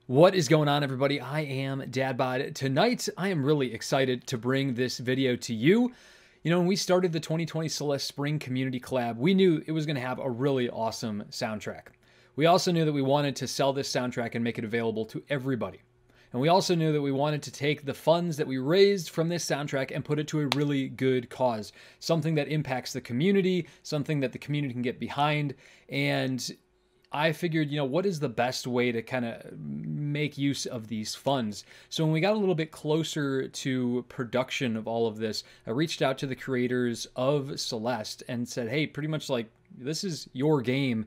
What is going on, everybody? I am DadBod. Tonight, I am really excited to bring this video to you. You know, when we started the 2020 Celeste Spring Community Collab, we knew it was going to have a really awesome soundtrack. We also knew that we wanted to sell this soundtrack and make it available to everybody. And we also knew that we wanted to take the funds that we raised from this soundtrack and put it to a really good cause. Something that impacts the community, something that the community can get behind, and I figured, you know, what is the best way to kind of make use of these funds? So when we got a little bit closer to production of all of this, I reached out to the creators of Celeste and said, hey, pretty much like, this is your game.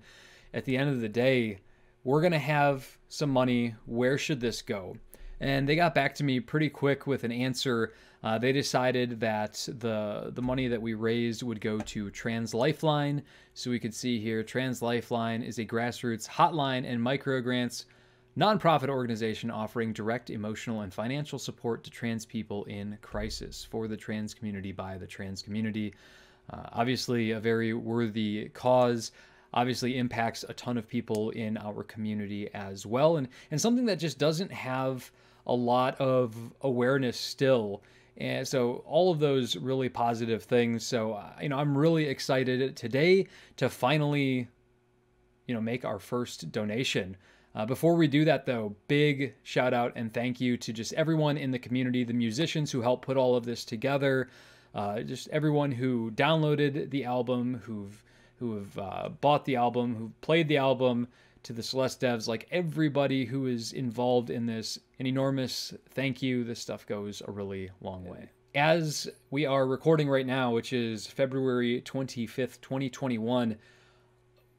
At the end of the day, we're going to have some money. Where should this go? And they got back to me pretty quick with an answer. They decided that the money that we raised would go to Trans Lifeline. So we could see here, Trans Lifeline is a grassroots hotline and micro grants nonprofit organization offering direct emotional and financial support to trans people in crisis for the trans community by the trans community. Obviously a very worthy cause. Obviously impacts a ton of people in our community as well. And something that just doesn't have a lot of awareness still. And so all of those really positive things. So, you know, I'm really excited today to finally, you know, make our first donation. Before we do that, though, big shout out and thank you to just everyone in the community, the musicians who helped put all of this together, just everyone who downloaded the album, who have bought the album, who've played the album, to the Celeste devs, like everybody who is involved in this, an enormous thank you. This stuff goes a really long way. As we are recording right now, which is February 25th, 2021,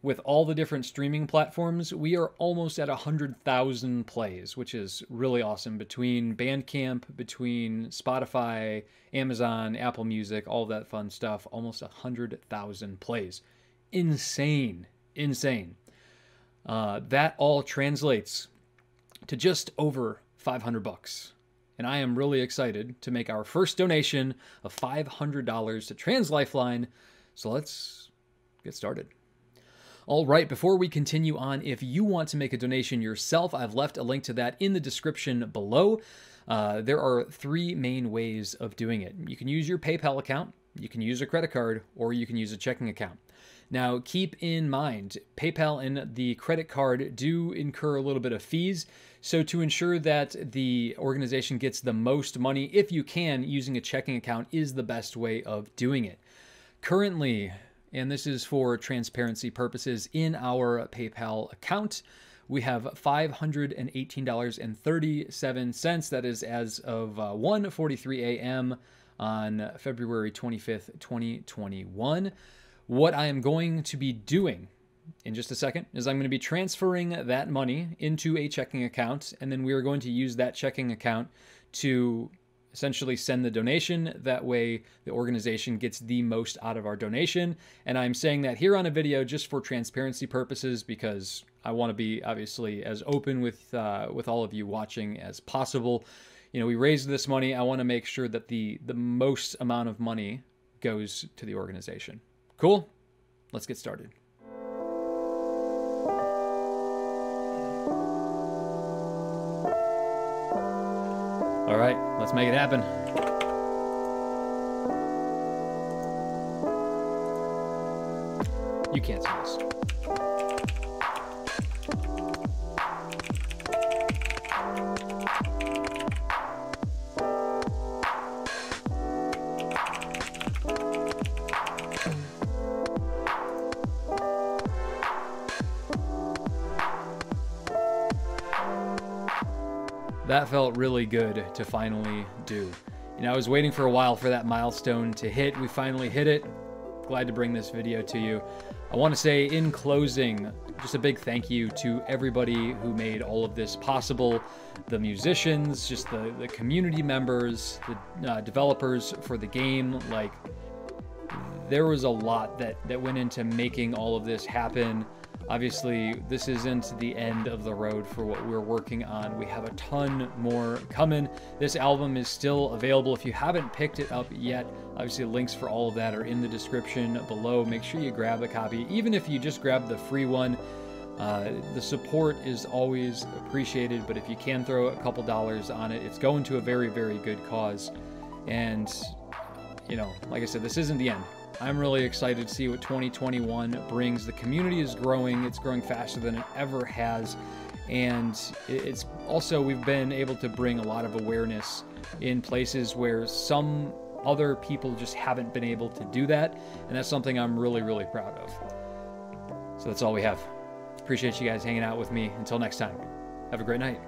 with all the different streaming platforms, we are almost at 100,000 plays, which is really awesome. Between Bandcamp, between Spotify, Amazon, Apple Music, all that fun stuff, almost 100,000 plays. Insane, insane. That all translates to just over $500. And I am really excited to make our first donation of $500 to Trans Lifeline. So let's get started. All right, before we continue on, if you want to make a donation yourself, I've left a link to that in the description below. There are three main ways of doing it. You can use your PayPal account, you can use a credit card, or you can use a checking account. Now, keep in mind, PayPal and the credit card do incur a little bit of fees. So to ensure that the organization gets the most money, if you can, using a checking account is the best way of doing it. Currently, and this is for transparency purposes, in our PayPal account, we have $518.37. That is as of 1:43 a.m. on February 25th, 2021. What I am going to be doing in just a second is I'm going to be transferring that money into a checking account, and then we are going to use that checking account to essentially send the donation. That way the organization gets the most out of our donation. And I'm saying that here on a video just for transparency purposes, because I want to be obviously as open with all of you watching as possible. You know, we raised this money. I want to make sure that the most amount of money goes to the organization. Cool? Let's get started. All right, let's make it happen. You can't see this. That felt really good to finally do. You know, I was waiting for a while for that milestone to hit. We finally hit it. Glad to bring this video to you. I want to say in closing, just a big thank you to everybody who made all of this possible. The musicians, just the community members, the developers for the game. Like, there was a lot that went into making all of this happen. Obviously, this isn't the end of the road for what we're working on. We have a ton more coming. This album is still available. If you haven't picked it up yet, obviously links for all of that are in the description below. Make sure you grab a copy. Even if you just grab the free one, The support is always appreciated, but if you can throw a couple dollars on it, it's going to a very, very good cause. And, you know, like I said, this isn't the end. I'm really excited to see what 2021 brings. The community is growing. It's growing faster than it ever has. And it's also, we've been able to bring a lot of awareness in places where some other people just haven't been able to do that. And that's something I'm really, really proud of. So that's all we have. Appreciate you guys hanging out with me. Until next time, have a great night.